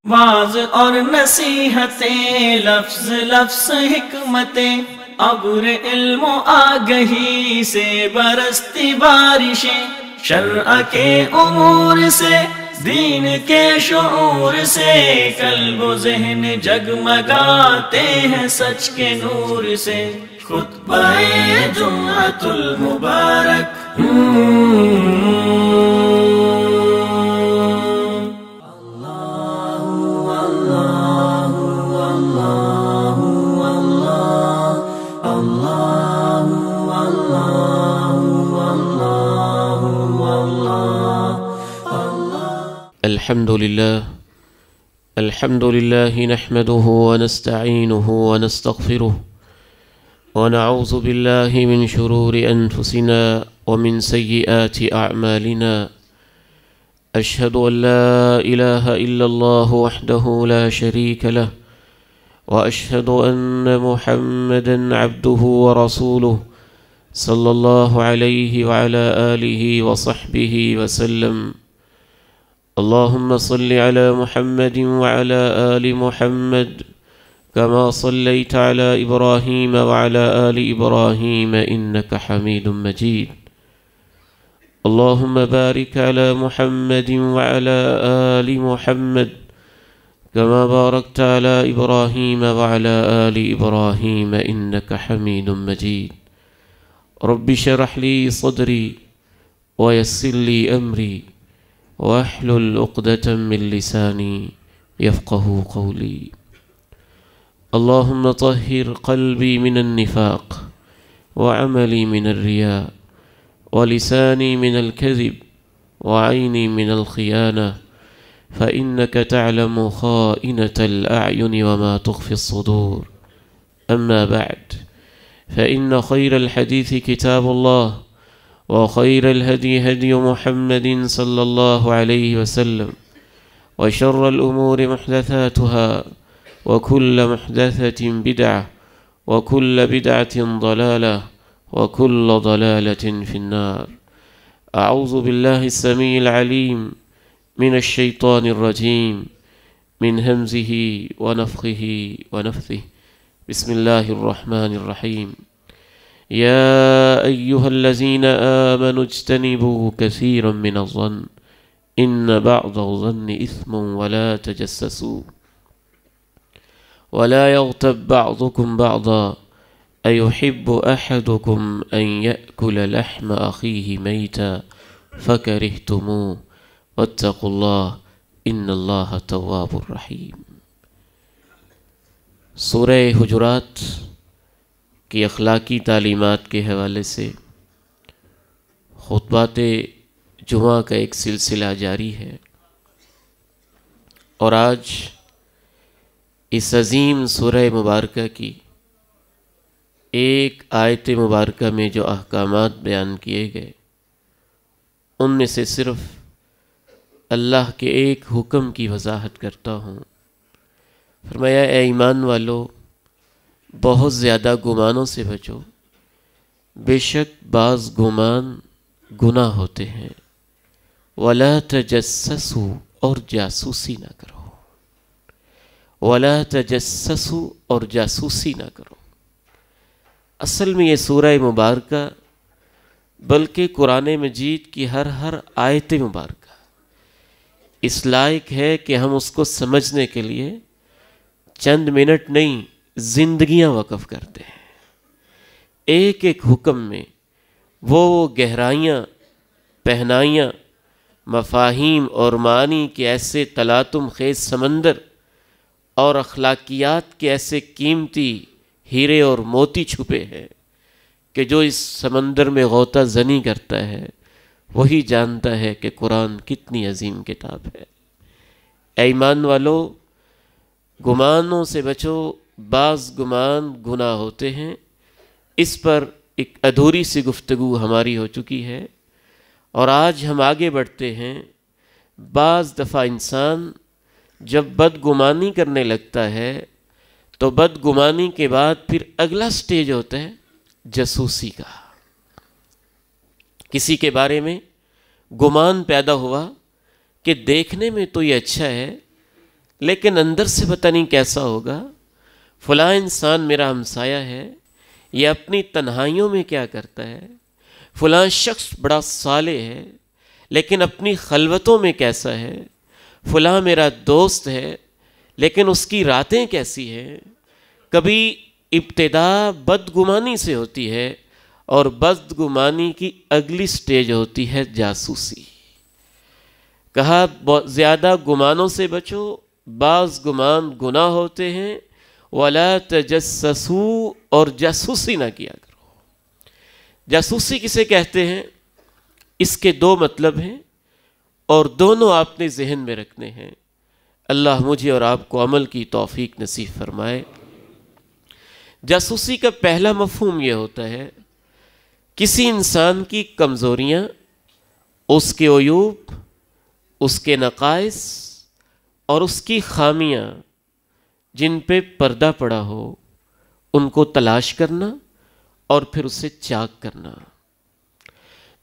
Was اور نصیحتیں، لفظ لفظ حکمتیں، ابر علم و آگہی سے برستی بارشیں، شرع کے امور سے، دین کے شعور سے، قلب و ذہن جگمگاتے ہیں سچ کے نور سے۔ خطبہ جمعۃ المبارک، الحمد لله نحمده ونستعينه ونستغفره ونعوذ بالله من شرور أنفسنا ومن سيئات أعمالنا، أشهد أن لا إله إلا الله وحده لا شريك له، وأشهد أن محمدًا عبده ورسوله صلى الله عليه وعلى آله وصحبه وسلم۔ اللهم صل على محمد وعلى آل محمد كما صليت على إبراهيم وعلى آل إبراهيم إنك حميد مجيد۔ اللهم بارك على محمد وعلى آل محمد كما باركت على إبراهيم وعلى آل إبراهيم إنك حميد مجيد۔ رب اشرح لي صدري ويسر لي أمري واحلل عقدة من لساني يفقه قولي۔ اللهم طهر قلبي من النفاق، وعملي من الرياء، ولساني من الكذب، وعيني من الخيانة، فإنك تعلم خائنة الأعين وما تخفي الصدور۔ أما بعد، فإن خير الحديث كتاب الله، وخير الهدي هدي محمد صلى الله عليه وسلم، وشر الأمور محدثاتها، وكل محدثة بدعة، وكل بدعة ضلالة، وكل ضلالة في النار۔ أعوذ بالله السميع العليم من الشيطان الرجيم، من همزه ونفخه ونفثه، بسم الله الرحمن الرحيم۔ يا أيها الذين آمنوا اجتنبوا كثيرا من الظن إن بعض الظن إثم، ولا تجسسوا ولا يغتب بعضكم بعضا أيحب أحدكم أن يأكل لحم أخيه ميتا فكرهتموه واتقوا الله إن الله تواب رحيم۔ سورہ حجرات کی اخلاقی تعلیمات کے حوالے سے خطبات جمعہ کا ایک سلسلہ جاری ہے، اور آج اس عظیم سورہ مبارکہ کی ایک آیت مبارکہ میں جو احکامات بیان کیے گئے، ان میں سے صرف اللہ کے ایک حکم کی وضاحت کرتا ہوں۔ فرمایا، اے ایمان والو، بہت زیادہ گمانوں سے بچو، بے شک بعض گمان گناہ ہوتے ہیں۔ وَلَا تَجَسَّسُوا، اور جاسوسی نہ کرو۔ وَلَا تَجَسَّسُوا، اور جاسوسی نہ کرو۔ اصل میں یہ سورہ مبارکہ، بلکہ قرآن مجید کی ہر آیت مبارکہ اس لائق ہے کہ ہم اس کو سمجھنے کے لیے چند منٹ نہیں، زندگیاں وقف کرتے ہیں۔ ایک ایک حکم میں وہ گہرائیاں، پہنائیاں، مفاہیم اور معنی کے ایسے تلاطم خیز سمندر، اور اخلاقیات کے ایسے قیمتی ہیرے اور موتی چھپے ہیں کہ جو اس سمندر میں غوطہ زنی کرتا ہے وہی جانتا ہے کہ قرآن کتنی عظیم کتاب ہے۔ اے ایمان والو، گمانوں سے بچو، بعض گمان گناہ ہوتے ہیں۔ اس پر ایک ادھوری سی گفتگو ہماری ہو چکی ہے، اور آج ہم آگے بڑھتے ہیں۔ بعض دفعہ انسان جب بدگمانی کرنے لگتا ہے تو بدگمانی کے بعد پھر اگلا سٹیج ہوتا ہے جاسوسی کا۔ کسی کے بارے میں گمان پیدا ہوا کہ دیکھنے میں تو یہ اچھا ہے، لیکن اندر سے پتہ نہیں کیسا ہوگا. فلاں انسان میرا ہمسایہ ہے، یہ اپنی تنہائیوں میں کیا کرتا ہے. فلاں شخص بڑا صالح ہے لیکن اپنی خلوتوں میں کیسا ہے. فلاں میرا دوست ہے لیکن اس کی راتیں کیسی ہیں. کبھی ابتدا بدگمانی سے ہوتی ہے اور بدگمانی کی اگلی سٹیج ہوتی ہے جاسوسی. کہا زیادہ گمانوں سے بچو، بعض گمان گناہ ہوتے ہیں. وَلَا تَجَسَّسُوا، اور جاسوسی نہ کیا کرو. جاسوسی کسے کہتے ہیں؟ اس کے دو مطلب ہیں اور دونوں آپ نے ذہن میں رکھنے ہیں. اللہ مجھے اور آپ کو عمل کی توفیق نصیب فرمائے. جاسوسی کا پہلا مفہوم یہ ہوتا ہے کسی انسان کی کمزوریاں، اس کے عیوب، اس کے نقائص اور اس کی خامیاں جن پہ پردہ پڑا ہو ان کو تلاش کرنا اور پھر اسے چاک کرنا.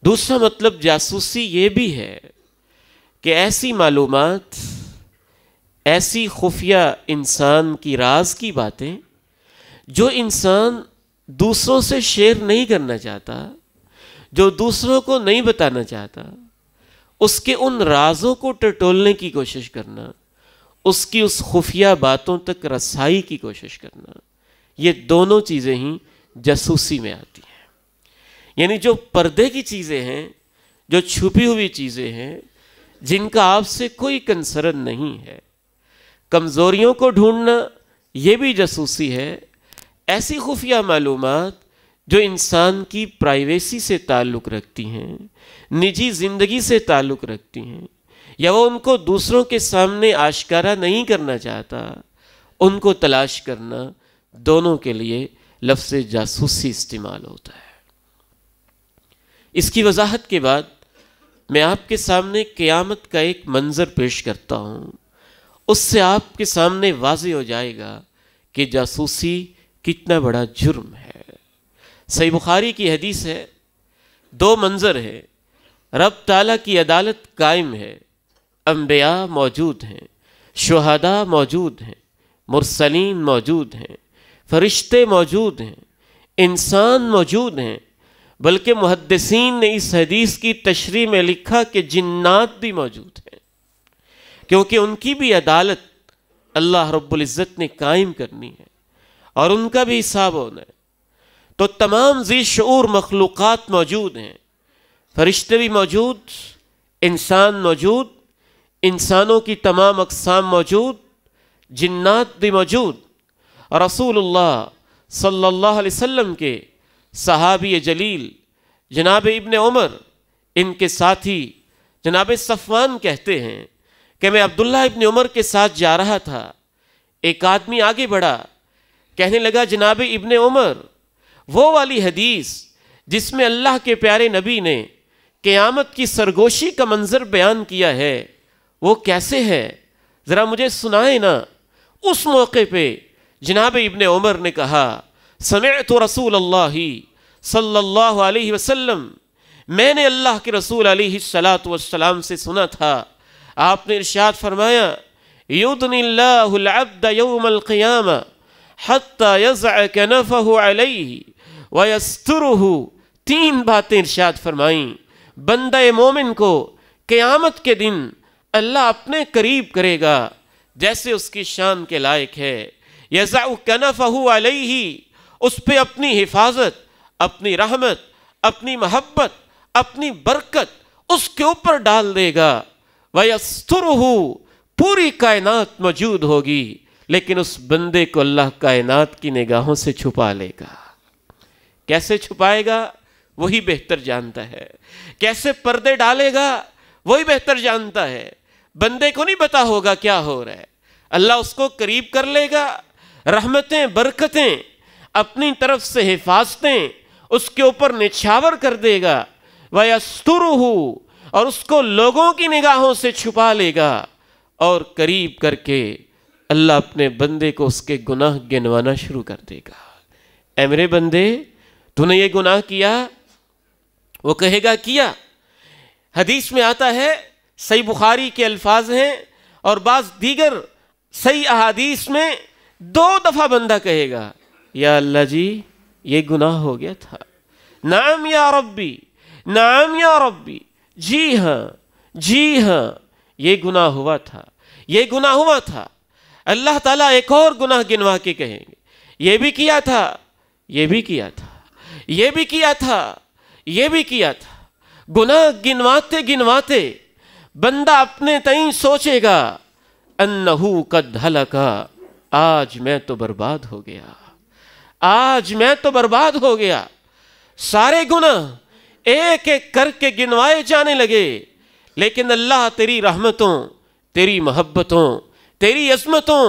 دوسرا مطلب جاسوسی یہ بھی ہے کہ ایسی معلومات، ایسی خفیہ انسان کی راز کی باتیں جو انسان دوسروں سے شیئر نہیں کرنا چاہتا، جو دوسروں کو نہیں بتانا چاہتا، اس کے ان رازوں کو ٹٹولنے کی کوشش کرنا، اس کی اس خفیہ باتوں تک رسائی کی کوشش کرنا، یہ دونوں چیزیں ہی جاسوسی میں آتی ہیں. یعنی جو پردے کی چیزیں ہیں، جو چھپی ہوئی چیزیں ہیں، جن کا آپ سے کوئی کنسرن نہیں ہے، کمزوریوں کو ڈھونڈنا یہ بھی جاسوسی ہے. ایسی خفیہ معلومات جو انسان کی پرائیویسی سے تعلق رکھتی ہیں، نجی زندگی سے تعلق رکھتی ہیں، یا وہ ان کو دوسروں کے سامنے آشکارا نہیں کرنا چاہتا، ان کو تلاش کرنا، دونوں کے لیے لفظ جاسوسی استعمال ہوتا ہے. اس کی وضاحت کے بعد میں آپ کے سامنے قیامت کا ایک منظر پیش کرتا ہوں. اس سے آپ کے سامنے واضح ہو جائے گا کہ جاسوسی کتنا بڑا جرم ہے. صحیح بخاری کی حدیث ہے، دو منظر ہے. رب تعالیٰ کی عدالت قائم ہے، انبیاء موجود ہیں، شہداء موجود ہیں، مرسلین موجود ہیں، فرشتے موجود ہیں، انسان موجود ہیں. بلکہ محدثین نے اس حدیث کی تشریح میں لکھا کہ جنات بھی موجود ہیں، کیونکہ ان کی بھی عدالت اللہ رب العزت نے قائم کرنی ہے اور ان کا بھی حساب ہونا ہے. تو تمام ذی شعور مخلوقات موجود ہیں، فرشتے بھی موجود، انسان موجود، انسانوں کی تمام اقسام موجود، جنات بھی موجود. رسول اللہ صلی اللہ علیہ وسلم کے صحابی جلیل جناب ابن عمر، ان کے ساتھی جناب صفوان کہتے ہیں کہ میں عبداللہ ابن عمر کے ساتھ جا رہا تھا. ایک آدمی آگے بڑھا، کہنے لگا جناب ابن عمر، وہ والی حدیث جس میں اللہ کے پیارے نبی نے قیامت کی سرگوشی کا منظر بیان کیا ہے وہ کیسے ہے؟ ذرا مجھے سنائے نا. اس موقع پہ جناب ابن عمر نے کہا سمعت رسول اللہ صلی اللہ علیہ وسلم، میں نے اللہ کے رسول علیہ السلام سے سنا تھا، آپ نے ارشاد فرمایا یدنی اللہ العبد یوم القیامہ حتی یضع کنفہ علیہ ویسترہ. تین باتیں ارشاد فرمائیں. بندہ مومن کو قیامت کے دن اللہ اپنے قریب کرے گا جیسے اس کی شان کے لائق ہے. یضع کنفہ علیہ، اس پہ اپنی حفاظت، اپنی رحمت، اپنی محبت، اپنی برکت اس کے اوپر ڈال دے گا. وَيَسْتُرُهُ، پوری کائنات موجود ہوگی لیکن اس بندے کو اللہ کائنات کی نگاہوں سے چھپا لے گا. کیسے چھپائے گا وہی بہتر جانتا ہے، کیسے پردے ڈالے گا وہی بہتر جانتا ہے. بندے کو نہیں پتا ہوگا کیا ہو رہا ہے، اللہ اس کو قریب کر لے گا، رحمتیں برکتیں اپنی طرف سے حفاظتیں اس کے اوپر نچھاور کر دے گا. وَيَسْتُرُهُ، اور اس کو لوگوں کی نگاہوں سے چھپا لے گا اور قریب کر کے اللہ اپنے بندے کو اس کے گناہ گنوانا شروع کر دے گا. اے میرے بندے، تو نے یہ گناہ کیا؟ وہ کہے گا کیا. حدیث میں آتا ہے، صحیح بخاری کے الفاظ ہیں اور بعض دیگر صحیح احادیث میں 2 دفعہ بندہ کہے گا یا اللہ جی یہ گناہ ہو گیا تھا، نعم یا ربی، نعم یا ربی، جی ہاں یہ گناہ ہوا تھا، یہ گناہ ہوا تھا۔ اللہ تعالیٰ ایک اور گناہ گنوا کے کہیں گے یہ بھی کیا تھا، یہ بھی کیا تھا، یہ بھی کیا تھا، یہ بھی کیا تھا۔ گناہ گنواتے گنواتے بندہ اپنے تئیں سوچے گا انہو قد ہلکا، آج میں تو برباد ہو گیا، آج میں تو برباد ہو گیا۔ سارے گناہ ایک ایک کر کے گنوائے جانے لگے، لیکن اللہ تیری رحمتوں، تیری محبتوں، تیری عظمتوں،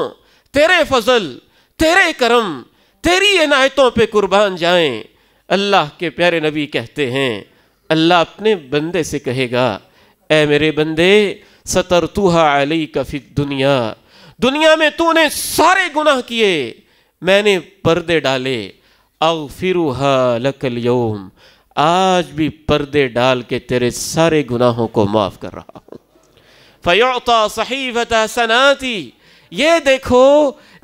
تیرے فضل، تیرے کرم، تیری عنایتوں پہ قربان جائیں۔ اللہ کے پیارے نبی کہتے ہیں اللہ اپنے بندے سے کہے گا اے میرے بندے سترتوہا علیک فی الدنیا، دنیا میں تو نے سارے گناہ کیے، میں نے پردے ڈالے، اغفرها لک اليوم، آج بھی پردے ڈال کے تیرے سارے گناہوں کو معاف کر رہا ہوں۔ فیعطا صحیفۃ حسناتی، یہ دیکھو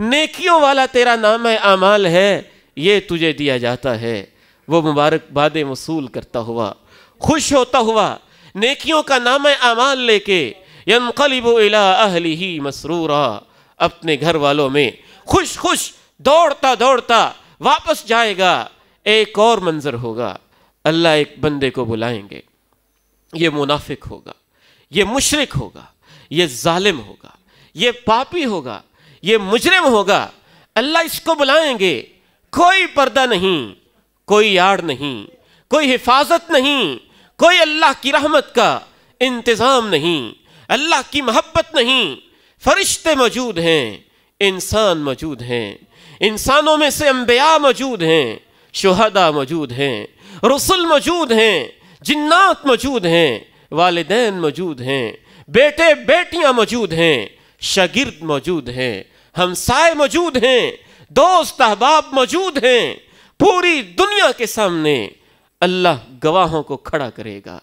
نیکیوں والا تیرا نام اعمال ہے، یہ تجھے دیا جاتا ہے۔ وہ مبارک بادیں وصول کرتا ہوا، خوش ہوتا ہوا، نیکیوں کا نام اعمال لے کے ینقلب الی اہلہ مسرورا، اپنے گھر والوں میں خوش خوش دوڑتا دوڑتا واپس جائے گا۔ ایک اور منظر ہوگا، اللہ ایک بندے کو بلائیں گے، یہ منافق ہوگا، یہ مشرک ہوگا، یہ ظالم ہوگا، یہ پاپی ہوگا، یہ مجرم ہوگا۔ اللہ اس کو بلائیں گے، کوئی پردہ نہیں، کوئی آڑ نہیں، کوئی حفاظت نہیں، کوئی اللہ کی رحمت کا انتظام نہیں، اللہ کی محبت نہیں۔ فرشتے موجود ہیں، انسان موجود ہیں، انسانوں میں سے انبیاء موجود ہیں، شہداء موجود ہیں، رسل موجود ہیں، جنات موجود ہیں، والدین موجود ہیں، بیٹے بیٹیاں موجود ہیں، شاگرد موجود ہیں، ہمسائے موجود ہیں، دوست احباب موجود ہیں۔ پوری دنیا کے سامنے اللہ گواہوں کو کھڑا کرے گا،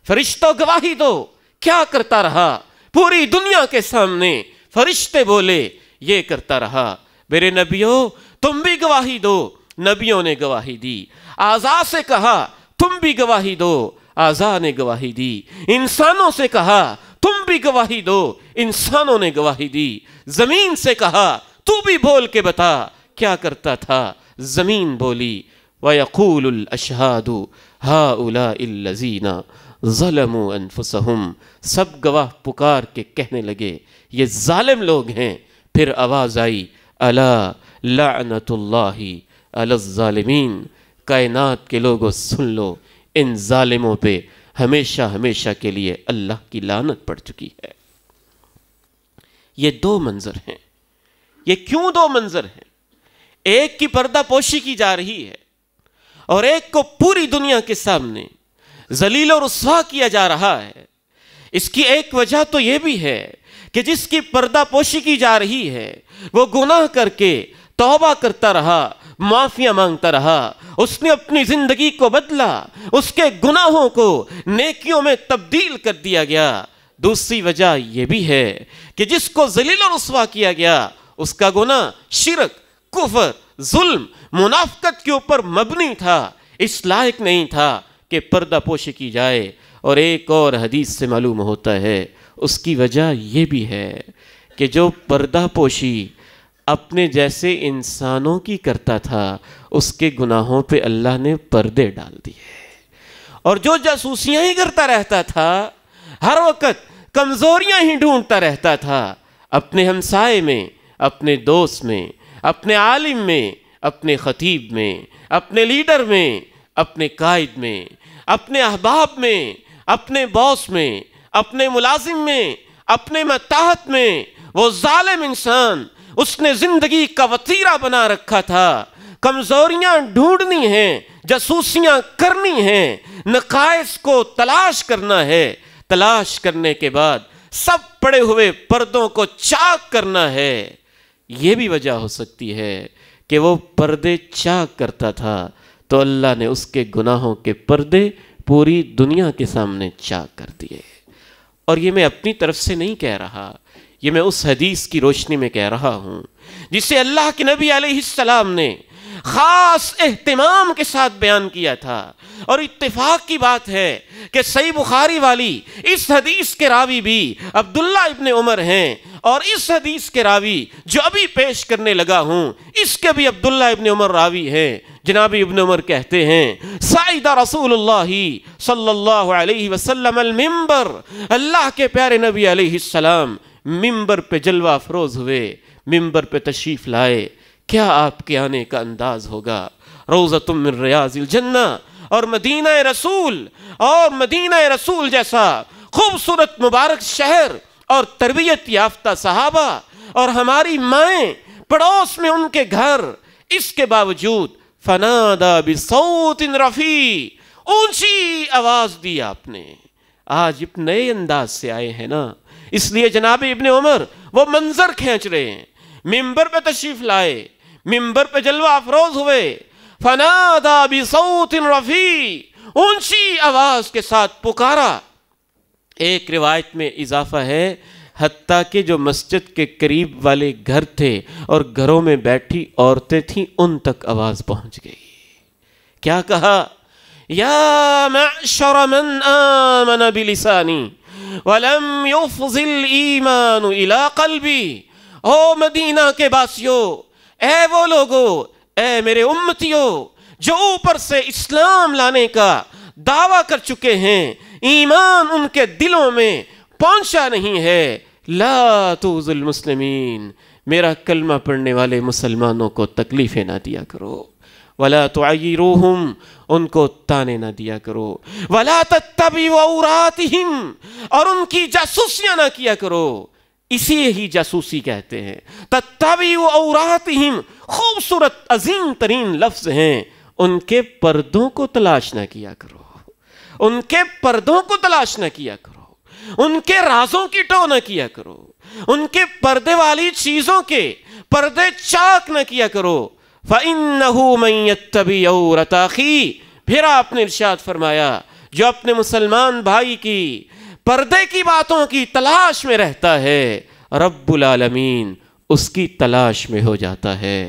فرشتوں گواہی دو، کیا کرتا رہا؟ پوری دنیا کے سامنے فرشتے بولے یہ کرتا رہا۔ میرے نبیوں تم بھی گواہی دو، نبیوں نے گواہی دی۔ اعضاء سے کہا تم بھی گواہی دو، اعضاء نے گواہی دی۔ انسانوں سے کہا تم بھی گواہی دو، انسانوں نے گواہی دی۔ زمین سے کہا تو بھی بول کے بتا کیا کرتا تھا، زمین بولی۔ وَيَقُولُ الْأَشْهَادُ هَؤُلَاءِ الَّذِينَ ظَلَمُوا أَنفُسَهُمْ، سب گواہ پکار کے کہنے لگے یہ ظالم لوگ ہیں۔ پھر آواز آئی الا لعنت اللہ علی الظالمین، کائنات کے لوگوں سن لو، ان ظالموں پہ ہمیشہ ہمیشہ کے لیے اللہ کی لعنت پڑ چکی ہے۔ یہ 2 منظر ہیں۔ یہ کیوں 2 منظر ہیں؟ ایک کی پردہ پوشی کی جا رہی ہے اور ایک کو پوری دنیا کے سامنے ذلیل و رسوا کیا جا رہا ہے۔ اس کی ایک وجہ تو یہ بھی ہے کہ جس کی پردہ پوشی کی جا رہی ہے وہ گناہ کر کے توبہ کرتا رہا، معافیاں مانگتا رہا، اس نے اپنی زندگی کو بدلا، اس کے گناہوں کو نیکیوں میں تبدیل کر دیا گیا۔ دوسری وجہ یہ بھی ہے کہ جس کو ذلیل و رسوا کیا گیا اس کا گناہ شرک، کفر، ظلم، منافقت کے اوپر مبنی تھا، اس لائق نہیں تھا کہ پردہ پوشی کی جائے۔ اور ایک اور حدیث سے معلوم ہوتا ہے اس کی وجہ یہ بھی ہے کہ جو پردہ پوشی اپنے جیسے انسانوں کی کرتا تھا اس کے گناہوں پہ اللہ نے پردے ڈال دیے، اور جو جاسوسیاں ہی کرتا رہتا تھا، ہر وقت کمزوریاں ہی ڈھونڈتا رہتا تھا، اپنے ہمسائے میں، اپنے دوست میں، اپنے عالم میں، اپنے خطیب میں، اپنے لیڈر میں، اپنے قائد میں، اپنے احباب میں، اپنے باس میں، اپنے ملازم میں، اپنے متحد میں، وہ ظالم انسان اس نے زندگی کا وتیرہ بنا رکھا تھا۔ کمزوریاں ڈھونڈنی ہیں، جاسوسیاں کرنی ہیں، نقائص کو تلاش کرنا ہے، تلاش کرنے کے بعد سب پڑے ہوئے پردوں کو چاک کرنا ہے۔ یہ بھی وجہ ہو سکتی ہے کہ وہ پردے چاک کرتا تھا تو اللہ نے اس کے گناہوں کے پردے پوری دنیا کے سامنے چاک کر دیے۔ اور یہ میں اپنی طرف سے نہیں کہہ رہا، یہ میں اس حدیث کی روشنی میں کہہ رہا ہوں جسے اللہ کے نبی علیہ السلام نے خاص اہتمام کے ساتھ بیان کیا تھا، اور اتفاق کی بات ہے کہ صحیح بخاری والی اس حدیث کے راوی بھی عبداللہ ابن عمر ہیں، اور اس حدیث کے راوی جو ابھی پیش کرنے لگا ہوں اس کے بھی عبداللہ ابن عمر راوی ہیں۔ جناب ابن عمر کہتے ہیں صعد رسول اللہ صلی اللہ علیہ وسلم المنبر، اللہ کے پیارے نبی علیہ السلام منبر پہ جلوہ افروز ہوئے، منبر پہ تشریف لائے۔ کیا آپ کے آنے کا انداز ہوگا؟ روضۃ من ریاض الجنہ، اور مدینہ رسول جیسا خوبصورت مبارک شہر، اور تربیت یافتہ صحابہ، اور ہماری مائیں پڑوس میں ان کے گھر، اس کے باوجود فنادا بصوت رفیع، اونچی آواز دی آپ نے۔ آج اب نئے انداز سے آئے ہیں نا، اس لیے جناب ابن عمر وہ منظر کھینچ رہے ہیں، منبر پہ تشریف لائے، منبر پہ جلوہ افروز ہوئے، فنادا بصوت رفیع، اونچی آواز کے ساتھ پکارا۔ ایک روایت میں اضافہ ہے حتیٰ کہ جو مسجد کے قریب والے گھر تھے اور گھروں میں بیٹھی عورتیں تھیں ان تک آواز پہنچ گئی۔ کیا کہا؟ یا معشر من آمن بلسانی ولم یفض الایمان الی قلبی، او مدینہ کے باسیو، اے وہ لوگو، اے میرے امتیوں جو اوپر سے اسلام لانے کا دعویٰ کر چکے ہیں، ایمان ان کے دلوں میں پہنچا نہیں ہے، لا توذوا المسلمین، میرا کلمہ پڑھنے والے مسلمانوں کو تکلیفیں نہ دیا کرو، ولا تعیروہم، ان کو تانے نہ دیا کرو، ولا تتبعوا عوراتہم، اور ان کی جاسوسیاں نہ کیا کرو، اسی ہی جاسوسی کہتے ہیں۔ تتبعوا عوراتہم، خوبصورت عظیم ترین لفظ ہیں، ان کے پردوں کو تلاش نہ کیا کرو، ان کے پردوں کو تلاش نہ کیا کرو، ان کے رازوں کی ٹو نہ کیا کرو، ان کے پردے والی چیزوں کے پردے چاک نہ کیا کرو۔ فَإِنَّهُ مَن يَتَّبِعْ عَوْرَةَ أَخِيهِ، پھر آپ نے ارشاد فرمایا جو اپنے مسلمان بھائی کی پردے کی باتوں کی تلاش میں رہتا ہے، رب العالمین اس کی تلاش میں ہو جاتا ہے،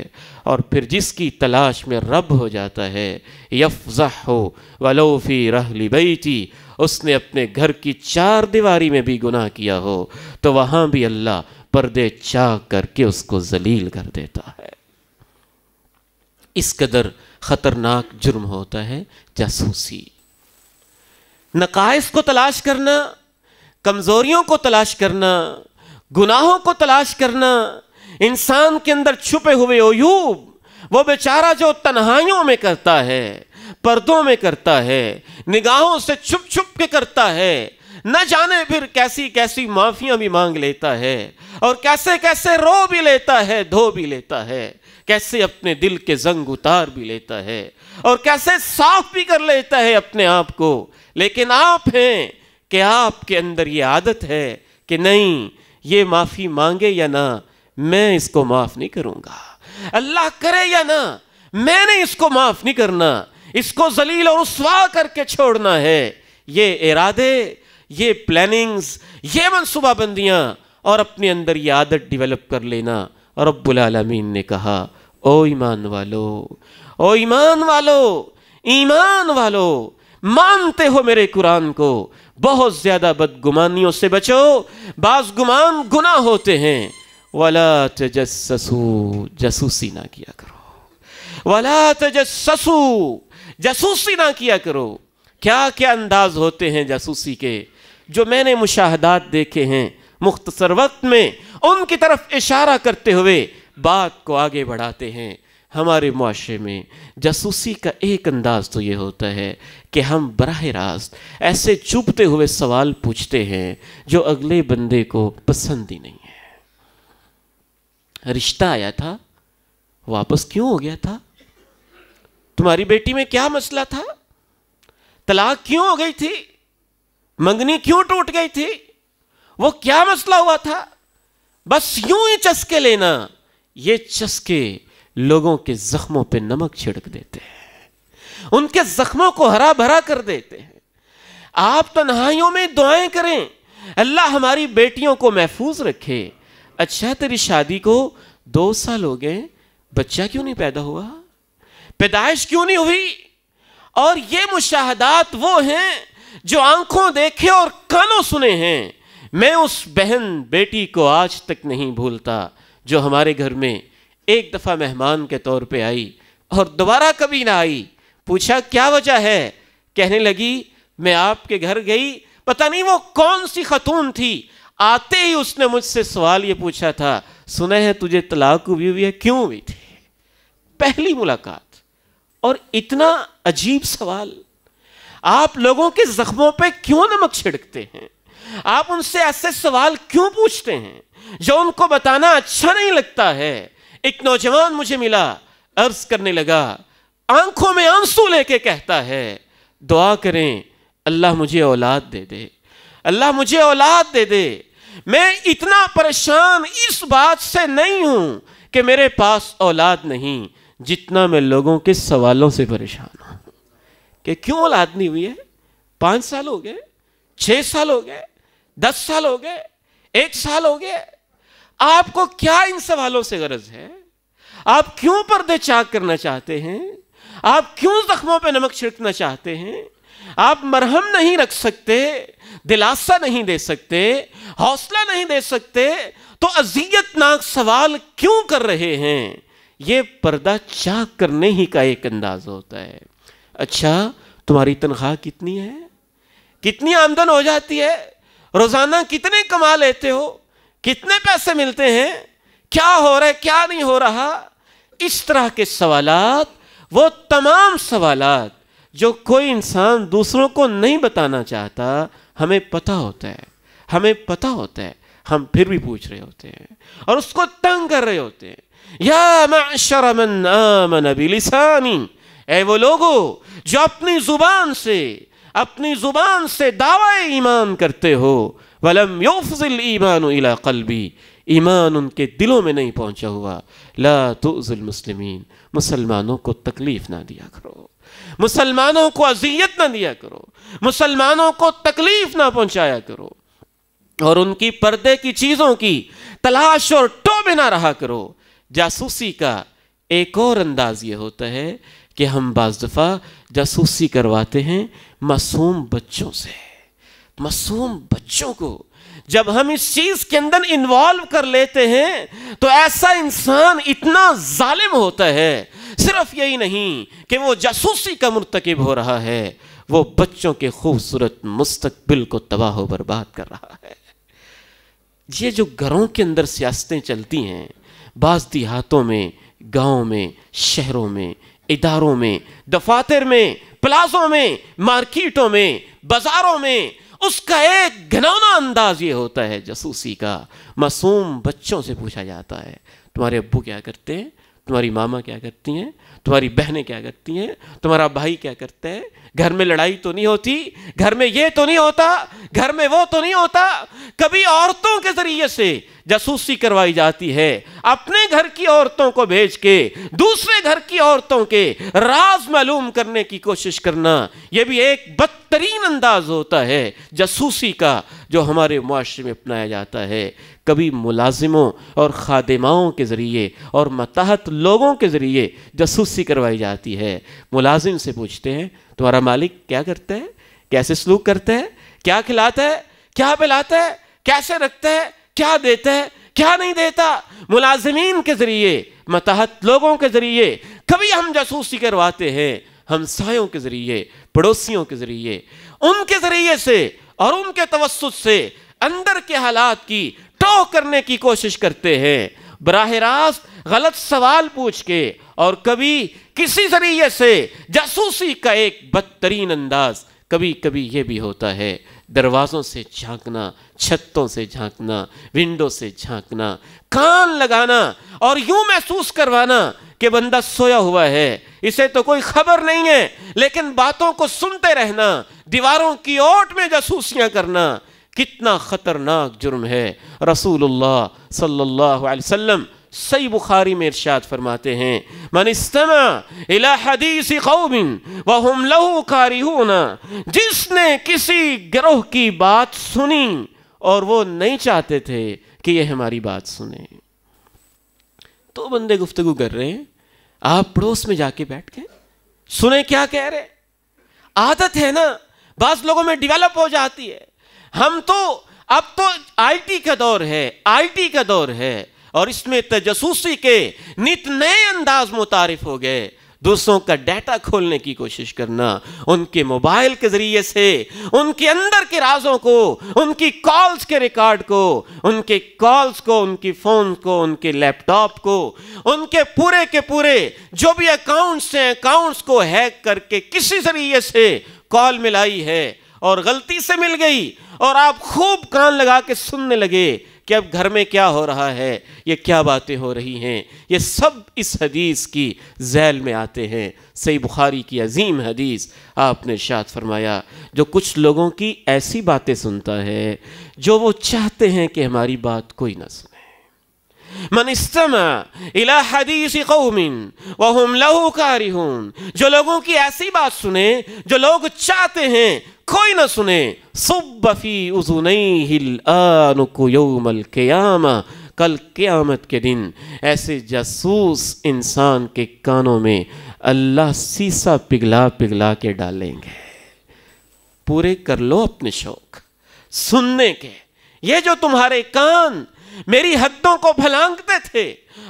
اور پھر جس کی تلاش میں رب ہو جاتا ہے، یفضحہ ولو فی رحل بیتی، اس نے اپنے گھر کی چار دیواری میں بھی گناہ کیا ہو تو وہاں بھی اللہ پردے چاک کر کے اس کو ذلیل کر دیتا ہے۔ اس قدر خطرناک جرم ہوتا ہے جاسوسی۔ نقائص کو تلاش کرنا، کمزوریوں کو تلاش کرنا، گناہوں کو تلاش کرنا، انسان کے اندر چھپے ہوئے عیوب، وہ بیچارہ جو تنہائیوں میں کرتا ہے، پردوں میں کرتا ہے، نگاہوں سے چھپ چھپ کے کرتا ہے، نہ جانے پھر کیسی کیسی معافیاں بھی مانگ لیتا ہے، اور کیسے کیسے رو بھی لیتا ہے، دھو بھی لیتا ہے، کیسے اپنے دل کے زنگ اتار بھی لیتا ہے، اور کیسے صاف بھی کر لیتا ہے اپنے آپ کو۔ لیکن آپ ہیں کہ آپ کے اندر یہ عادت ہے کہ نہیں، یہ معافی مانگے یا نہ میں اس کو معاف نہیں کروں گا، اللہ کرے یا نہ میں نے اس کو معاف نہیں کرنا، اس کو ذلیل اور رسوا کر کے چھوڑنا ہے۔ یہ ارادے، یہ پلاننگز، یہ منصوبہ بندیاں، اور اپنے اندر یہ عادت ڈیولپ کر لینا۔ رب العالمین نے کہا او ایمان والو، او ایمان والو، ایمان والو، مانتے ہو میرے قرآن کو، بہت زیادہ بدگمانیوں سے بچو، بعض گمان گناہ ہوتے ہیں۔ وَلَا تَجَسَّسُوا، جاسوسی نہ کیا کرو، وَلَا تَجَسَّسُوا، جاسوسی نہ کیا کرو۔ کیا کیا انداز ہوتے ہیں جاسوسی کے جو میں نے مشاہدات دیکھے ہیں، مختصر وقت میں ان کی طرف اشارہ کرتے ہوئے بات کو آگے بڑھاتے ہیں۔ ہمارے معاشرے میں جاسوسی کا ایک انداز تو یہ ہوتا ہے کہ ہم براہ راست ایسے چبھتے ہوئے سوال پوچھتے ہیں جو اگلے بندے کو پسند ہی نہیں ہے۔ رشتہ آیا تھا، واپس کیوں ہو گیا تھا؟ تمہاری بیٹی میں کیا مسئلہ تھا؟ طلاق کیوں ہو گئی تھی؟ منگنی کیوں ٹوٹ گئی تھی؟ وہ کیا مسئلہ ہوا تھا؟ بس یوں ہی چسکے لینا، یہ چسکے لوگوں کے زخموں پہ نمک چھڑک دیتے ہیں، ان کے زخموں کو ہرا بھرا کر دیتے ہیں۔ آپ تنہائیوں میں دعائیں کریں، اللہ ہماری بیٹیوں کو محفوظ رکھے، اچھا تیری شادی کو 2 سال ہو گئے، بچہ کیوں نہیں پیدا ہوا، پیدائش کیوں نہیں ہوئی؟ اور یہ مشاہدات وہ ہیں جو آنکھوں دیکھے اور کانوں سنے ہیں۔ میں اس بہن بیٹی کو آج تک نہیں بھولتا جو ہمارے گھر میں ایک دفعہ مہمان کے طور پہ آئی اور دوبارہ کبھی نہ آئی۔ پوچھا کیا وجہ ہے؟ کہنے لگی میں آپ کے گھر گئی، پتہ نہیں وہ کون سی خاتون تھی، آتے ہی اس نے مجھ سے سوال یہ پوچھا تھا، سنا ہے تجھے طلاق ہوئی ہے، کیوں ہوئی تھی؟ پہلی ملاقات، اور اتنا عجیب سوال۔ آپ لوگوں کے زخموں پہ کیوں نمک چھڑکتے ہیں؟ آپ ان سے ایسے سوال کیوں پوچھتے ہیں جو ان کو بتانا اچھا نہیں لگتا ہے؟ ایک نوجوان مجھے ملا، عرض کرنے لگا، آنکھوں میں آنسو لے کے کہتا ہے دعا کریں اللہ مجھے اولاد دے دے، اللہ مجھے اولاد دے دے۔ میں اتنا پریشان اس بات سے نہیں ہوں کہ میرے پاس اولاد نہیں، جتنا میں لوگوں کے سوالوں سے پریشان ہوں کہ کیوں اولاد نہیں ہوئی ہے؟ 5 سال ہو گئے، 6 سال ہو گئے، 10 سال ہو گئے، 1 سال ہو گئے۔ آپ کو کیا ان سوالوں سے غرض ہے؟ آپ کیوں پردے چاک کرنا چاہتے ہیں؟ آپ کیوں زخموں پہ نمک چھڑکنا چاہتے ہیں؟ آپ مرہم نہیں رکھ سکتے، دلاسا نہیں دے سکتے، حوصلہ نہیں دے سکتے، تو اذیت ناک سوال کیوں کر رہے ہیں؟ یہ پردہ چاک کرنے ہی کا ایک انداز ہوتا ہے۔ اچھا تمہاری تنخواہ کتنی ہے؟ کتنی آمدن ہو جاتی ہے؟ روزانہ کتنے کما لیتے ہو؟ کتنے پیسے ملتے ہیں؟ کیا ہو رہا ہے، کیا نہیں ہو رہا؟ اس طرح کے سوالات، وہ تمام سوالات جو کوئی انسان دوسروں کو نہیں بتانا چاہتا، ہمیں پتہ ہوتا ہے، ہمیں پتہ ہوتا ہے، ہم پھر بھی پوچھ رہے ہوتے ہیں اور اس کو تنگ کر رہے ہوتے ہیں۔ یا معشر من آمن بلسانی، اے وہ لوگو جو اپنی زبان سے دعوی ایمان کرتے ہو، ولم یفضل الایمان الی قلبی، ایمان ان کے دلوں میں نہیں پہنچا ہوا، لا تؤذوا المسلمین، مسلمانوں کو تکلیف نہ دیا کرو، مسلمانوں کو اذیت نہ دیا کرو، مسلمانوں کو تکلیف نہ پہنچایا کرو، اور ان کی پردے کی چیزوں کی تلاش اور ٹوبے نہ رہا کرو۔ جاسوسی کا ایک اور انداز یہ ہوتا ہے کہ ہم بعض دفعہ جاسوسی کرواتے ہیں معصوم بچوں سے، معصوم بچوں کو جب ہم اس چیز کے اندر انوالو کر لیتے ہیں تو ایسا انسان اتنا ظالم ہوتا ہے۔ صرف یہی نہیں کہ وہ جاسوسی کا مرتکب ہو رہا ہے، وہ بچوں کے خوبصورت مستقبل کو تباہ و برباد کر رہا ہے۔ یہ جو گھروں کے اندر سیاستیں چلتی ہیں، بعض دیہاتوں میں، گاؤں میں، شہروں میں، اداروں میں، دفاتر میں، پلازوں میں، مارکیٹوں میں، بازاروں میں، اس کا ایک گھناؤنا انداز یہ ہوتا ہے جاسوسی کا۔ معصوم بچوں سے پوچھا جاتا ہے تمہارے ابو کیا کرتے ہیں، تمہاری ماما کیا کرتی ہیں، تمہاری بہنیں کیا کرتی ہیں، تمہارا بھائی کیا کرتا ہے، گھر میں لڑائی تو نہیں ہوتی، گھر میں یہ تو نہیں ہوتا، گھر میں وہ تو نہیں ہوتا۔ کبھی عورتوں کے ذریعے سے جاسوسی کروائی جاتی ہے، اپنے گھر کی عورتوں کو بھیج کے دوسرے گھر کی عورتوں کے راز معلوم کرنے کی کوشش کرنا، یہ بھی ایک بدترین انداز ہوتا ہے جاسوسی کا جو ہمارے معاشرے میں اپنایا جاتا ہے۔ کبھی ملازموں اور خادماؤں کے ذریعے اور ماتحت لوگوں کے ذریعے جاسوسی کروائی جاتی ہے۔ ملازم سے پوچھتے ہیں تمہارا مالک کیا کرتا ہے، کیسے سلوک کرتا ہے، کیا کھلاتا ہے، کیا پلاتا ہے، کیسے رکھتا ہے، کیا دیتا ہے، کیا نہیں دیتا۔ ملازمین کے ذریعے، ماتحت لوگوں کے ذریعے کبھی ہم جاسوسی کرواتے ہیں، ہمسایوں کے ذریعے، پڑوسیوں کے ذریعے، ان کے ذریعے سے اور ان کے توسط سے اندر کے حالات کی ٹو کرنے کی کوشش کرتے ہیں، براہ راست غلط سوال پوچھ کے، اور کبھی کسی ذریعے سے جاسوسی کا ایک بدترین انداز کبھی کبھی یہ بھی ہوتا ہے، دروازوں سے جھانکنا، چھتوں سے جھانکنا، ونڈو سے جھانکنا، کان لگانا اور یوں محسوس کروانا کہ بندہ سویا ہوا ہے، اسے تو کوئی خبر نہیں ہے، لیکن باتوں کو سنتے رہنا، دیواروں کی اوٹ میں جاسوسیاں کرنا، کتنا خطرناک جرم ہے۔ رسول اللہ صلی اللہ علیہ وسلم صحیح بخاری میں ارشاد فرماتے ہیں، من استمع الى حدیث قوم وهم له کارہون، جس نے کسی گروہ کی بات سنی اور وہ نہیں چاہتے تھے کہ یہ ہماری بات سنیں. تو بندے گفتگو کر رہے ہیں, آپ پڑوس میں جا کے بیٹھ گئے, سنیں کیا کہہ رہے. عادت ہے نا, بعض لوگوں میں ڈیولپ ہو جاتی ہے. ہم تو اب تو آئی ٹی کا دور ہے, آئی ٹی کا دور ہے, اور اس میں تجسوسی کے نت نئے انداز متعارف ہو گئے. دوسروں کا ڈیٹا کھولنے کی کوشش کرنا, ان کے موبائل کے ذریعے سے ان کے اندر کے رازوں کو, ان کی کالز کے ریکارڈ کو, ان کے کالز کو, ان کی فون کو, ان کے لیپ ٹاپ کو, ان کے پورے جو بھی اکاؤنٹس ہیں, اکاؤنٹس کو ہیک کر کے کسی ذریعے سے کال ملائی ہے اور غلطی سے مل گئی, اور آپ خوب کان لگا کے سننے لگے کہ اب گھر میں کیا ہو رہا ہے, یہ کیا باتیں ہو رہی ہیں. یہ سب اس حدیث کی ذیل میں آتے ہیں. صحیح بخاری کی عظیم حدیث, آپ نے ارشاد فرمایا, جو کچھ لوگوں کی ایسی باتیں سنتا ہے جو وہ چاہتے ہیں کہ ہماری بات کوئی نہ سنے. من استمع الى حدیث قوم وهم له کارہون, جو لوگوں کی ایسی بات سنے جو لوگ چاہتے ہیں کوئی نہ سنے, صب فی اذنیہ الآنک یوم القیامہ, کل قیامت کے دن ایسے جاسوس انسان کے کانوں میں اللہ سیسا پگھلا پگھلا کے ڈالیں گے. پورے کر لو اپنے شوق سننے کے. یہ جو تمہارے کان میری حدوں کو پھلانگتے تھے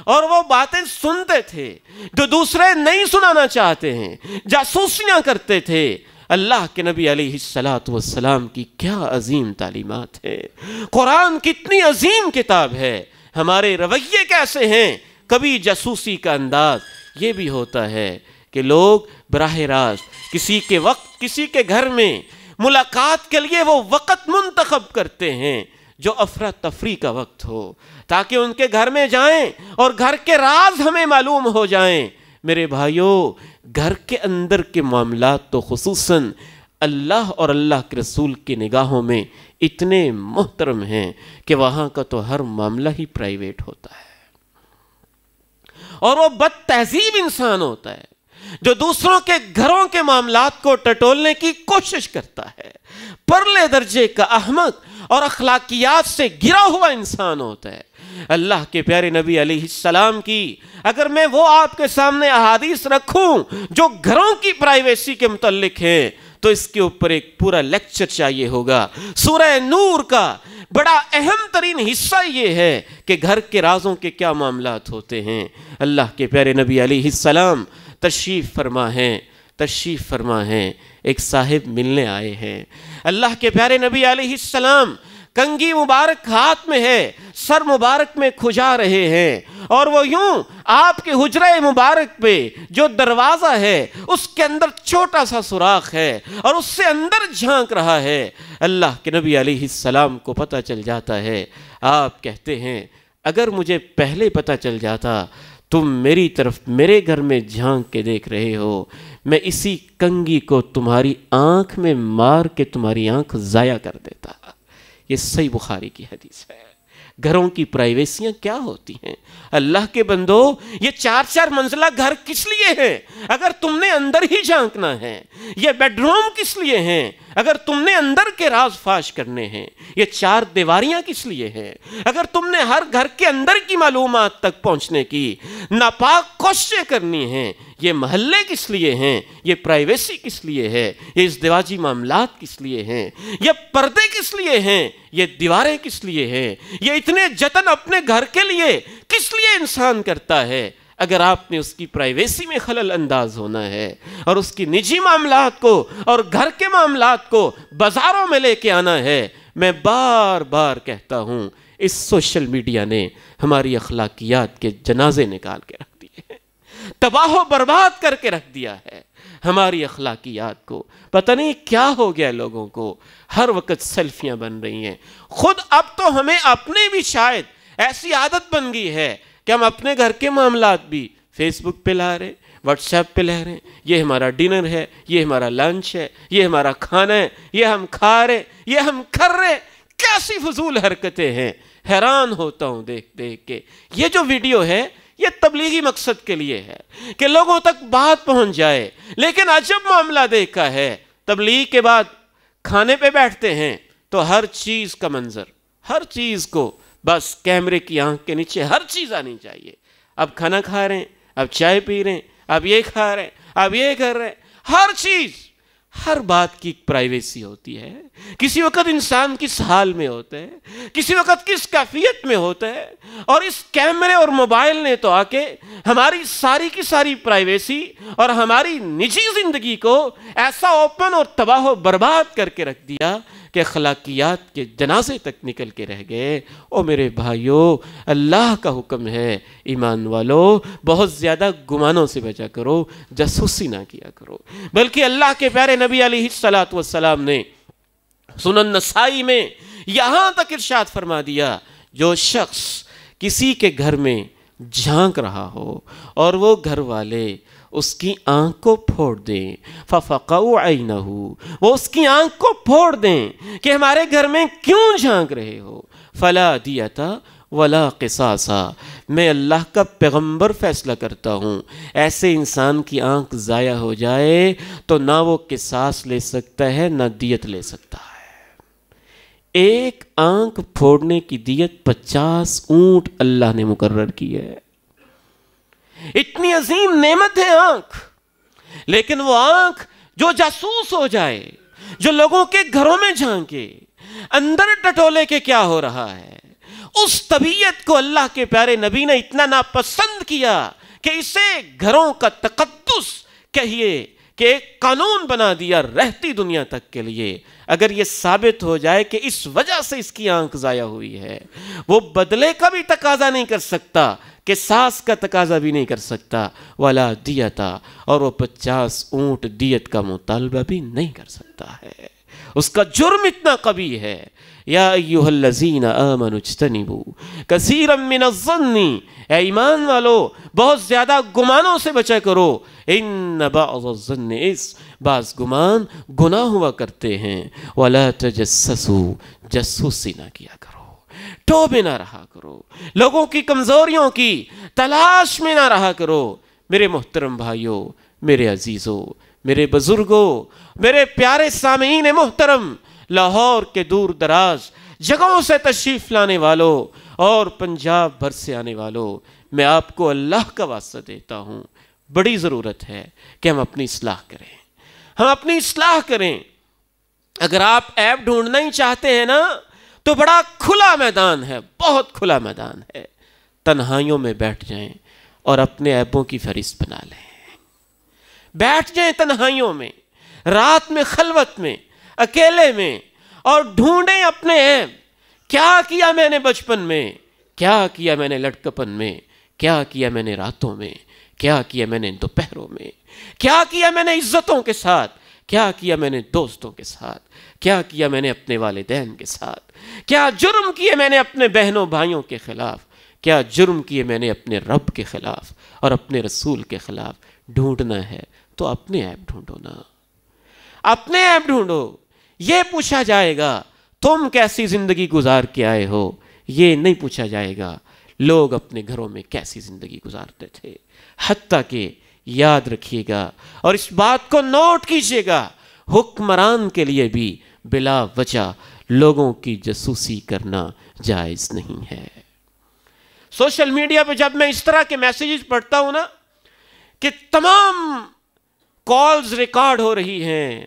اور وہ باتیں سنتے تھے جو دوسرے نہیں سنانا چاہتے ہیں, جاسوسیاں کرتے تھے, اللہ کے نبی علیہ السلام کی کیا عظیم تعلیمات ہے. قرآن کتنی عظیم کتاب ہے. ہمارے رویے کیسے ہیں. کبھی جاسوسی کا انداز یہ بھی ہوتا ہے کہ لوگ براہ راست کسی کے گھر میں ملاقات کے لیے وہ وقت منتخب کرتے ہیں جو افراتفری کا وقت ہو, تاکہ ان کے گھر میں جائیں اور گھر کے راز ہمیں معلوم ہو جائیں. میرے بھائیوں, گھر کے اندر کے معاملات تو خصوصاً اللہ اور اللہ کے رسول کی نگاہوں میں اتنے محترم ہیں کہ وہاں کا تو ہر معاملہ ہی پرائیویٹ ہوتا ہے, اور وہ بد تہذیب انسان ہوتا ہے جو دوسروں کے گھروں کے معاملات کو ٹٹولنے کی کوشش کرتا ہے. پرلے درجے کا احمق اور اخلاقیات سے گرا ہوا انسان ہوتا ہے. اللہ کے پیارے نبی علیہ السلام کی اگر میں وہ آپ کے سامنے احادیث رکھوں جو گھروں کی پرائیویسی کے متعلق ہیں تو اس کے اوپر ایک پورا لیکچر چاہیے ہوگا. سورہ نور کا بڑا اہم ترین حصہ یہ ہے کہ گھر کے رازوں کے کیا معاملات ہوتے ہیں. اللہ کے پیارے نبی علیہ السلام تشریف فرما ہیں. ایک صاحب ملنے آئے ہیں. اللہ کے پیارے نبی علیہ السلام کنگھی مبارک ہاتھ میں ہے, سر مبارک میں کھجا رہے ہیں, اور وہ یوں آپ کے حجرہ مبارک پہ جو دروازہ ہے اس کے اندر چھوٹا سا سوراخ ہے اور اس سے اندر جھانک رہا ہے. اللہ کے نبی علیہ السلام کو پتہ چل جاتا ہے. آپ کہتے ہیں اگر مجھے پہلے پتہ چل جاتا تم میری طرف میرے گھر میں جھانک کے دیکھ رہے ہو, میں اسی کنگھی کو تمہاری آنکھ میں مار کے تمہاری آنکھ ضائع کر دیتا. یہ صحیح بخاری کی حدیث ہے. گھروں کی پرائیویسیاں کیا ہوتی ہیں. اللہ کے بندو, یہ 4 منزلہ گھر کس لیے ہیں اگر تم نے اندر ہی جھانکنا ہے؟ یہ بیڈ روم کس لیے ہیں اگر تم نے اندر کے راز فاش کرنے ہیں؟ یہ 4 دیواریاں کس لیے ہیں اگر تم نے ہر گھر کے اندر کی معلومات تک پہنچنے کی ناپاک کوششیں کرنی ہیں؟ یہ محلے کس لیے ہیں؟ یہ پرائیویسی کس لیے ہے؟ یہ ازدواجی معاملات کس لیے ہیں؟ یہ پردے کس لیے ہیں؟ یہ دیواریں کس لیے ہیں؟ یہ اتنے جتن اپنے گھر کے لیے کس لیے انسان کرتا ہے؟ اگر آپ نے اس کی پرائیویسی میں خلل انداز ہونا ہے اور اس کی نجی معاملات کو اور گھر کے معاملات کو بازاروں میں لے کے آنا ہے. میں بار بار کہتا ہوں, اس سوشل میڈیا نے ہماری اخلاقیات کے جنازے نکال کے رکھ دیے ہیں, تباہ و برباد کر کے رکھ دیا ہے ہماری اخلاقیات کو. پتہ نہیں کیا ہو گیا لوگوں کو, ہر وقت سیلفیاں بن رہی ہیں. خود اب تو ہمیں اپنے بھی شاید ایسی عادت بن گئی ہے کہ ہم اپنے گھر کے معاملات بھی فیس بک پہ لا رہے, واٹس ایپ پہ لے رہے ہیں. یہ ہمارا ڈنر ہے, یہ ہمارا لنچ ہے, یہ ہمارا کھانا ہے, یہ ہم کھا رہے, یہ ہم کر رہے. کیسی فضول حرکتیں ہیں. حیران ہوتا ہوں دیکھ دیکھ کے. یہ جو ویڈیو ہے یہ تبلیغی مقصد کے لیے ہے کہ لوگوں تک بات پہنچ جائے, لیکن عجب معاملہ دیکھا ہے. تبلیغ کے بعد کھانے پہ بیٹھتے ہیں تو ہر چیز کا منظر, ہر چیز کو بس کیمرے کی آنکھ کے نیچے ہر چیز آنی چاہیے. اب کھانا کھا رہے ہیں, اب چائے پی رہے ہیں, اب یہ کھا رہے ہیں, اب یہ کر رہے ہیں, ہر چیز, ہر بات کی پرائیویسی ہوتی ہے. کسی وقت انسان کس حال میں ہوتا ہے, کسی وقت کس کیفیت میں ہوتا ہے, اور اس کیمرے اور موبائل نے تو آ کے ہماری ساری کی ساری پرائیویسی اور ہماری نجی زندگی کو ایسا اوپن اور تباہ و برباد کر کے رکھ دیا کہ اخلاقیات کے جنازے تک نکل کے رہ گئے. او میرے بھائیو, اللہ کا حکم ہے ایمان والو, بہت زیادہ گمانوں سے بچا کرو, جاسوسی نہ کیا کرو. بلکہ اللہ کے پیارے نبی علیہ الصلوۃ والسلام نے سنن نسائی میں یہاں تک ارشاد فرما دیا, جو شخص کسی کے گھر میں جھانک رہا ہو اور وہ گھر والے اس کی آنکھ کو پھوڑ دیں, فَفَقَعُوا عَيْنَهُ, وہ اس کی آنکھ کو پھوڑ دیں کہ ہمارے گھر میں کیوں جھانک رہے ہو, فَلَا دِيَةَ وَلَا قِصَاصَ, میں اللہ کا پیغمبر فیصلہ کرتا ہوں, ایسے انسان کی آنکھ ضائع ہو جائے تو نہ وہ قصاص لے سکتا ہے نہ دیت لے سکتا ہے. ایک آنکھ پھوڑنے کی دیت 50 اونٹ اللہ نے مقرر کی ہے. اتنی عظیم نعمت ہے آنکھ, لیکن وہ آنکھ جو جاسوس ہو جائے, جو لوگوں کے گھروں میں جھانکے, اندر ٹٹولے کے کیا ہو رہا ہے, اس طبیعت کو اللہ کے پیارے نبی نے اتنا ناپسند کیا کہ اسے گھروں کا تقدس کہیے کہ ایک قانون بنا دیا رہتی دنیا تک کے لیے. اگر یہ ثابت ہو جائے کہ اس وجہ سے اس کی آنکھ ضائع ہوئی ہے, وہ بدلے کا بھی تقاضا نہیں کر سکتا, قصاص کا تقاضا بھی نہیں کر سکتا, ولا دیتا, اور وہ 50 اونٹ دیت کا مطالبہ بھی نہیں کر سکتا ہے. اس کا جرم اتنا قبیح ہے. یا ایھا الذین آمنوا اجتنبوا کثیرا من الظن, اے ایمان والو بہت زیادہ گمانوں سے بچا کرو, ان بعض الظن اس, بعض گمان گناہ ہوا کرتے ہیں, ولا تجسسوا, جاسوسی نہ کیا کرو, ٹوبے نہ رہا کرو, لوگوں کی کمزوریوں کی تلاش میں نہ رہا کرو. میرے محترم بھائیوں, میرے عزیزوں, میرے بزرگوں, میرے پیارے سامعین محترم, لاہور کے دور دراز جگہوں سے تشریف لانے والوں اور پنجاب بھر سے آنے والوں, میں آپ کو اللہ کا واسطہ دیتا ہوں, بڑی ضرورت ہے کہ ہم اپنی اصلاح کریں, ہم اپنی اصلاح کریں. اگر آپ عیب ڈھونڈنا ہی چاہتے ہیں نا, تو بڑا کھلا میدان ہے, بہت کھلا میدان ہے. تنہائیوں میں بیٹھ جائیں اور اپنے عیبوں کی فہرست بنا لیں. بیٹھ جائیں تنہائیوں میں, رات میں, خلوت میں, اکیلے میں, اور ڈھونڈیں اپنے عیب. کیا کیا میں نے بچپن میں, کیا کیا میں نے لڑکپن میں, کیا کیا میں نے راتوں میں, کیا کیا میں نے دوپہروں میں, کیا کیا میں نے عزتوں کے ساتھ, کیا کیا میں نے دوستوں کے ساتھ, کیا کیا میں نے اپنے والدین کے ساتھ, کیا جرم کیے میں نے اپنے بہنوں بھائیوں کے خلاف, کیا جرم کیے میں نے اپنے رب کے خلاف اور اپنے رسول کے خلاف. ڈھونڈنا ہے تو اپنے عیب ڈھونڈو نا, اپنے عیب ڈھونڈو. یہ پوچھا جائے گا تم کیسی زندگی گزار کے آئے ہو, یہ نہیں پوچھا جائے گا لوگ اپنے گھروں میں کیسی زندگی گزارتے تھے. حتیٰ کہ یاد رکھیے گا اور اس بات کو نوٹ کیجیے گا, حکمران کے لیے بھی بلا وجہ لوگوں کی جاسوسی کرنا جائز نہیں ہے. سوشل میڈیا پہ جب میں اس طرح کے میسیجز پڑھتا ہوں نا کہ تمام کالز ریکارڈ ہو رہی ہیں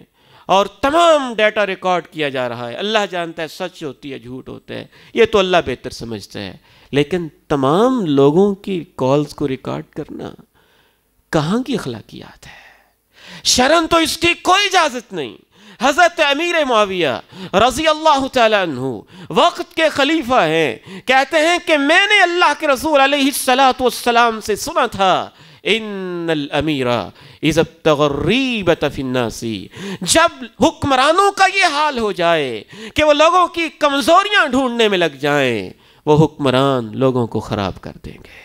اور تمام ڈیٹا ریکارڈ کیا جا رہا ہے, اللہ جانتا ہے سچ ہوتی ہے جھوٹ ہوتا ہے, یہ تو اللہ بہتر سمجھتا ہے, لیکن تمام لوگوں کی کالز کو ریکارڈ کرنا کہاں کی اخلاقیات ہے؟ شرعاً تو اس کی کوئی اجازت نہیں. حضرت امیر معاویہ رضی اللہ تعالیٰ عنہ وقت کے خلیفہ ہیں, کہتے ہیں کہ میں نے اللہ کے رسول علیہ السلام سے سنا تھا, ان الامیر اذا ابتغى الریبۃ فی الناس, جب حکمرانوں کا یہ حال ہو جائے کہ وہ لوگوں کی کمزوریاں ڈھونڈنے میں لگ جائیں, وہ حکمران لوگوں کو خراب کر دیں گے,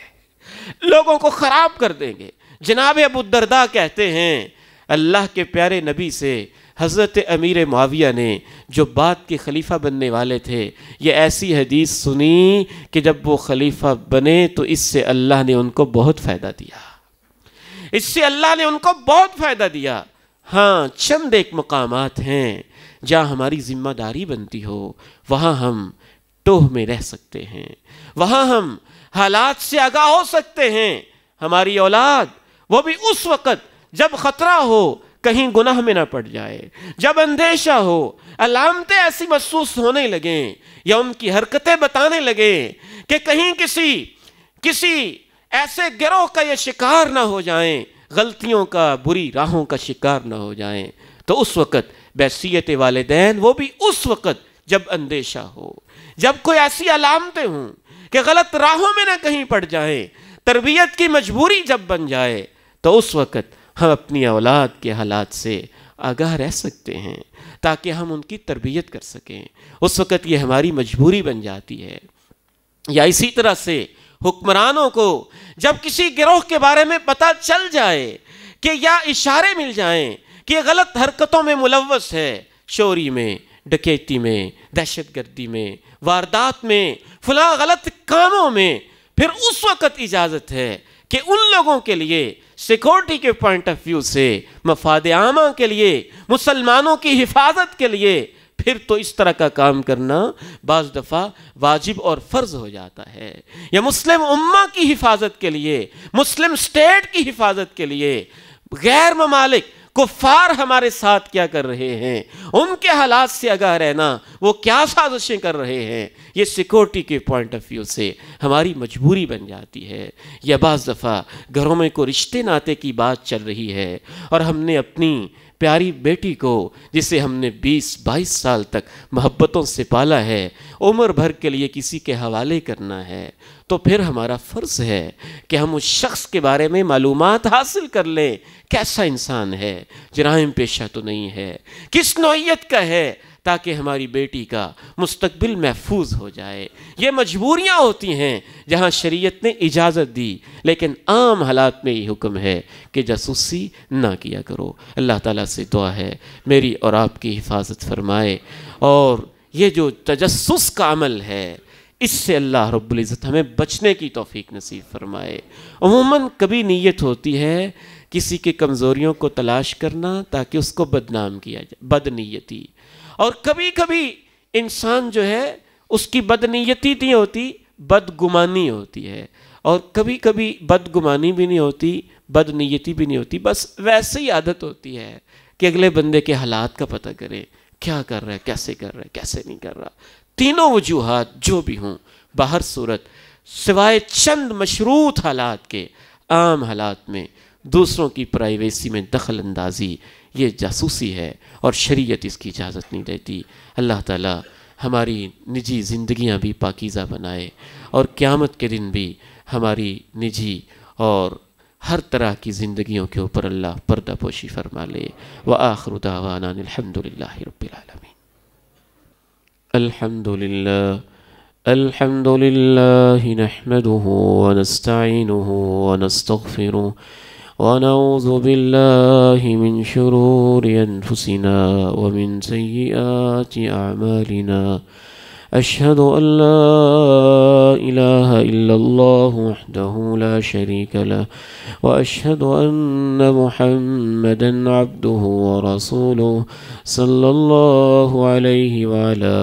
لوگوں کو خراب کر دیں گے. جناب ابو الدرداء کہتے ہیں اللہ کے پیارے نبی سے حضرت امیر معاویہ نے جو بعد کے خلیفہ بننے والے تھے یہ ایسی حدیث سنی کہ جب وہ خلیفہ بنے تو اس سے اللہ نے ان کو بہت فائدہ دیا, اس سے اللہ نے ان کو بہت فائدہ دیا. ہاں, چند ایک مقامات ہیں جہاں ہماری ذمہ داری بنتی ہو, وہاں ہم ٹوہ میں رہ سکتے ہیں، وہاں ہم حالات سے آگاہ ہو سکتے ہیں۔ ہماری اولاد وہ بھی اس وقت جب خطرہ ہو کہیں گناہ میں نہ پڑ جائے، جب اندیشہ ہو، علامتیں ایسی محسوس ہونے لگیں یا ان کی حرکتیں بتانے لگیں کہ کہیں کسی ایسے گروہ کا یہ شکار نہ ہو جائیں، غلطیوں کا، بری راہوں کا شکار نہ ہو جائیں، تو اس وقت بحیثیت والدین وہ بھی اس وقت جب اندیشہ ہو، جب کوئی ایسی علامتیں ہوں کہ غلط راہوں میں نہ کہیں پڑ جائیں، تربیت کی مجبوری جب بن جائے، تو اس وقت ہم اپنی اولاد کے حالات سے آگاہ رہ سکتے ہیں تاکہ ہم ان کی تربیت کر سکیں۔ اس وقت یہ ہماری مجبوری بن جاتی ہے۔ یا اسی طرح سے حکمرانوں کو جب کسی گروہ کے بارے میں پتہ چل جائے کہ یا اشارے مل جائیں کہ یہ غلط حرکتوں میں ملوث ہے، چوری میں، ڈکیتی میں، دہشت گردی میں، واردات میں، فلاں غلط کاموں میں، پھر اس وقت اجازت ہے کہ ان لوگوں کے لیے سیکورٹی کے پوائنٹ آف ویو سے، مفاد عامہ کے لیے، مسلمانوں کی حفاظت کے لیے، پھر تو اس طرح کا کام کرنا بعض دفعہ واجب اور فرض ہو جاتا ہے۔ یا مسلم امہ کی حفاظت کے لیے، مسلم اسٹیٹ کی حفاظت کے لیے غیر ممالک کفار ہمارے ساتھ کیا کر رہے ہیں، ان کے حالات سے آگاہ رہنا، وہ کیا سازشیں کر رہے ہیں، یہ سیکورٹی کے پوائنٹ آف ویو سے ہماری مجبوری بن جاتی ہے۔ یا بعض دفعہ گھروں میں کوئی رشتے ناطے کی بات چل رہی ہے اور ہم نے اپنی پیاری بیٹی کو، جسے ہم نے 20-22 سال تک محبتوں سے پالا ہے، عمر بھر کے لیے کسی کے حوالے کرنا ہے، تو پھر ہمارا فرض ہے کہ ہم اس شخص کے بارے میں معلومات حاصل کر لیں، کیسا انسان ہے، جرائم پیشہ تو نہیں ہے، کس نوعیت کا ہے، تاکہ ہماری بیٹی کا مستقبل محفوظ ہو جائے۔ یہ مجبوریاں ہوتی ہیں جہاں شریعت نے اجازت دی، لیکن عام حالات میں یہ حکم ہے کہ جاسوسی نہ کیا کرو۔ اللہ تعالیٰ سے دعا ہے میری اور آپ کی حفاظت فرمائے، اور یہ جو تجسس کا عمل ہے اس سے اللہ رب العزت ہمیں بچنے کی توفیق نصیب فرمائے۔ عموماً کبھی نیت ہوتی ہے کسی کی کمزوریوں کو تلاش کرنا تاکہ اس کو بدنام کیا جائے، بد نیتی، اور کبھی کبھی انسان جو ہے اس کی بد نیتی نہیں ہوتی، بدگمانی ہوتی ہے، اور کبھی کبھی بدگمانی بھی نہیں ہوتی، بد نیتی بھی نہیں ہوتی، بس ویسے ہی عادت ہوتی ہے کہ اگلے بندے کے حالات کا پتہ کریں، کیا کر رہا ہے، کیسے کر رہا ہے، کیسے نہیں کر رہا۔ تینوں وجوہات جو بھی ہوں، باہر صورت سوائے چند مشروط حالات کے، عام حالات میں دوسروں کی پرائیویسی میں دخل اندازی یہ جاسوسی ہے، اور شریعت اس کی اجازت نہیں دیتی۔ اللہ تعالیٰ ہماری نجی زندگیاں بھی پاکیزہ بنائے، اور قیامت کے دن بھی ہماری نجی اور ہر طرح کی زندگیوں کے اوپر اللہ پردہ پوشی فرما لے۔ وآخر دعوانا الحمدللہ رب العالمین۔ الحمد للہ نحمده ونستعینه ونستغفره ونعوذ بالله من شرور أنفسنا ومن سيئات أعمالنا، أشهد أن لا إله إلا الله وحده لا شريك له، وأشهد أن محمدا عبده ورسوله صلى الله عليه وعلى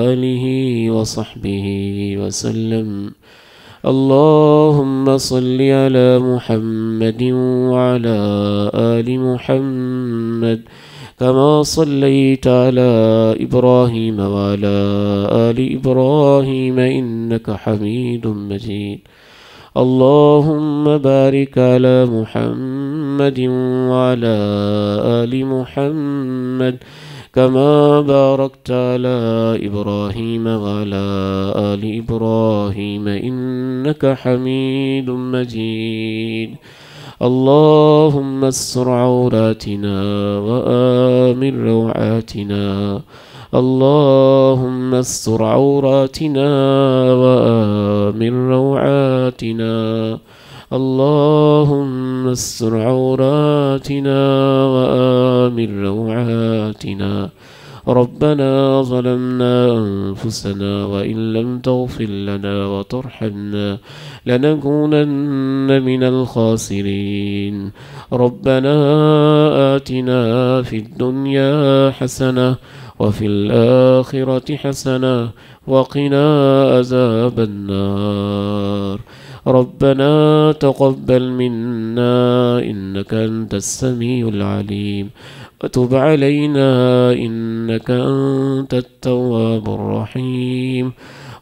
آله وصحبه وسلم۔ اللهم صل على محمد وعلى آل محمد كما صليت على إبراهيم وعلى آل إبراهيم إنك حميد مجيد۔ اللهم بارك على محمد وعلى آل محمد كما باركت على إبراهيم وعلى آل إبراهيم إنك حميد مجيد۔ اللهم استر عوراتنا وآمن روعاتنا، اللهم استر عوراتنا وآمن روعاتنا، اللهم استر عوراتنا وآمن روعاتنا۔ ربنا ظلمنا أنفسنا وإن لم تغفر لنا وترحمنا لنكونن من الخاسرين۔ ربنا آتنا في الدنيا حسنة وفي الآخرة حسنة وقنا عذاب النار. ربنا تقبل منا إنك أنت السميع العليم وتب علينا إنك أنت التواب الرحيم.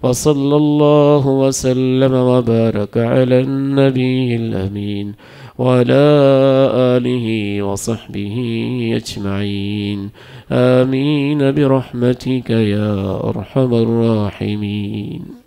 وصلى الله وسلم وبارك على النبي الأمين وعلى آله وصحبه أجمعين. آمين برحمتك يا أرحم الراحمين.